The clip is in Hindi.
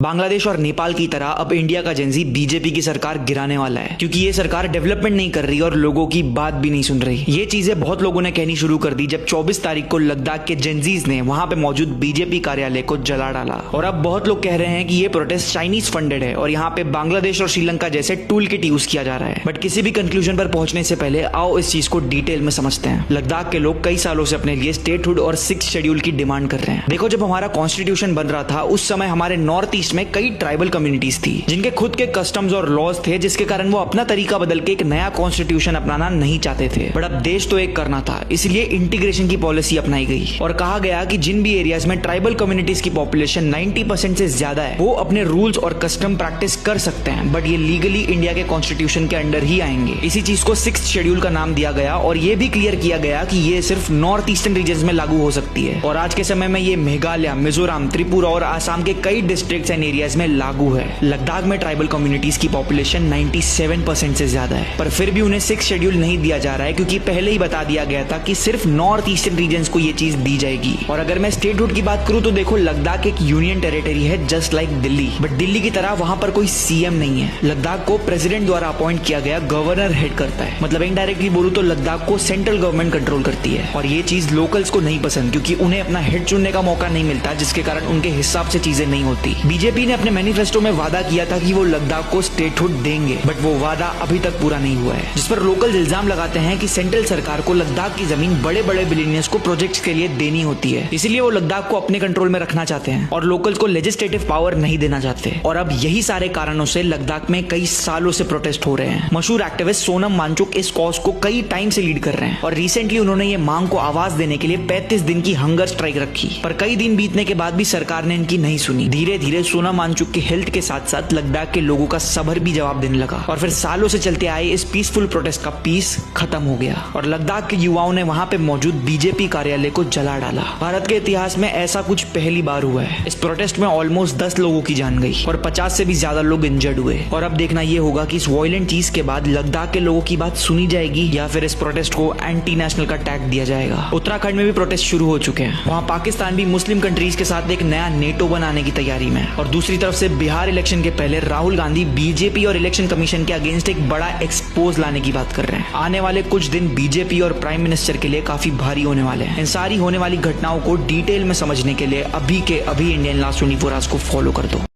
बांग्लादेश और नेपाल की तरह अब इंडिया का जेंजी बीजेपी की सरकार गिराने वाला है, क्योंकि ये सरकार डेवलपमेंट नहीं कर रही और लोगों की बात भी नहीं सुन रही। ये चीजें बहुत लोगों ने कहनी शुरू कर दी जब 24 तारीख को लद्दाख के जेंजीज ने वहां पे मौजूद बीजेपी कार्यालय को जला डाला। और अब बहुत लोग कह रहे हैं कि ये प्रोटेस्ट चाइनीज फंडेड है और यहाँ पे बांग्लादेश और श्रीलंका जैसे टूल किट यूज किया जा रहा है। बट किसी भी कंक्लूजन पर पहुंचने से पहले आओ इस चीज को डिटेल में समझते हैं। लद्दाख के लोग कई सालों से अपने लिए स्टेटहुड और 6th शेड्यूल की डिमांड कर रहे हैं। देखो, जब हमारा कॉन्स्टिट्यूशन बन रहा था उस समय हमारे नॉर्थ ईस्ट में कई ट्राइबल कम्युनिटीज थी जिनके खुद के कस्टम्स और लॉज थे, जिसके कारण वो अपना तरीका बदल के एक नया कॉन्स्टिट्यूशन अपनाना नहीं चाहते थे। बट अब देश तो एक करना था, इसलिए इंटीग्रेशन की पॉलिसी अपनाई गई और कहा गया कि जिन भी एरियाज में ट्राइबल कम्युनिटीज की पॉपुलेशन 90% से ज्यादा है वो अपने रूल्स और कस्टम प्रैक्टिस कर सकते हैं, बट ये लीगली इंडिया के कॉन्स्टिट्यूशन के अंडर ही आएंगे। इसी चीज को 6th शेड्यूल का नाम दिया गया और ये भी क्लियर किया गया कि ये सिर्फ नॉर्थ ईस्टर्न रीजन में लागू हो सकती है। और आज के समय में ये मेघालय, मिजोरम, त्रिपुरा और आसाम के कई डिस्ट्रिक्ट्स एंड एरियाज में लागू है। लद्दाख में ट्राइबल कम्युनिटीज की पॉपुलेशन 97% से ज्यादा है, पर फिर भी उन्हें 6th शेड्यूल नहीं दिया जा रहा है, क्योंकि पहले ही बता दिया गया था कि सिर्फ नॉर्थ ईस्टर्न रीजन को ये चीज दी जाएगी। और अगर मैं स्टेटहुड की बात करूं तो देखो, लद्दाख एक यूनियन टेरिटरी है just like Delhi, but Delhi की तरह वहां पर कोई सीएम नहीं है। लद्दाख को प्रेसिडेंट द्वारा अपॉइंट किया गया गवर्नर हेड करता है। मतलब इनडायरेक्टली बोलूं तो लद्दाख को सेंट्रल गवर्नमेंट कंट्रोल करती है। और ये चीज लोकल्स को नहीं पसंद, क्योंकि उन्हें अपना हेड चुनने का मौका नहीं मिलता, जिसके कारण उनके हिसाब से चीजें नहीं होती। बीजेपी ने अपने मैनिफेस्टो में वादा किया था कि वो लद्दाख को स्टेटहुड देंगे, बट वो वादा अभी तक पूरा नहीं हुआ है, जिस पर लोकल इल्जाम लगाते हैं कि सेंट्रल सरकार को लद्दाख की जमीन बड़े बड़े बिलियनियर्स को प्रोजेक्ट्स के लिए देनी होती है, इसलिए वो लद्दाख को अपने कंट्रोल में रखना चाहते हैं और लोकल्स को लेजिस्लेटिव पावर नहीं देना चाहते। और अब यही सारे कारणों से लद्दाख में कई सालों से प्रोटेस्ट हो रहे हैं। मशहूर एक्टिविस्ट सोनम वांगचुक इस कॉज को कई टाइम से लीड कर रहे हैं और रिसेंटली उन्होंने ये मांग को आवाज देने के लिए 35 दिन की हंगर स्ट्राइक रखी, पर कई दिन बीतने के बाद भी सरकार ने इनकी नहीं सुनी। धीरे धीरे सोनम वांगचुक की हेल्थ के साथ साथ लद्दाख के लोगों का सबर भी जवाब देने लगा और फिर सालों से चलते आए इस पीसफुल प्रोटेस्ट का पीस खत्म हो गया और लद्दाख के युवाओं ने वहां पे मौजूद बीजेपी कार्यालय को जला डाला। भारत के इतिहास में ऐसा कुछ पहली बार हुआ है। इस प्रोटेस्ट में ऑलमोस्ट 10 लोगों की जान गई और 50 से भी ज्यादा लोग इंजर्ड हुए। और अब देखना यह होगा कि इस वायलेंट चीज के बाद लद्दाख के लोगों की बात सुनी जाएगी या फिर इस प्रोटेस्ट को एंटी नेशनल का टैग दिया जाएगा। उत्तराखंड में भी प्रोटेस्ट शुरू हो चुके हैं। वहाँ पाकिस्तान भी मुस्लिम कंट्रीज के साथ एक नया नेटो बनाने की तैयारी में। और दूसरी तरफ से बिहार इलेक्शन के पहले राहुल गांधी बीजेपी और इलेक्शन कमीशन के अगेंस्ट एक बड़ा एक्सपोज लाने की बात कर रहे हैं। आने वाले कुछ दिन बीजेपी और प्राइम मिनिस्टर के लिए काफी भारी होने वाले हैं। इन सारी होने वाली घटनाओं को डिटेल में समझने के लिए अभी के अभी इंडियन लास्ट 24 आवर्स को फॉलो कर दो।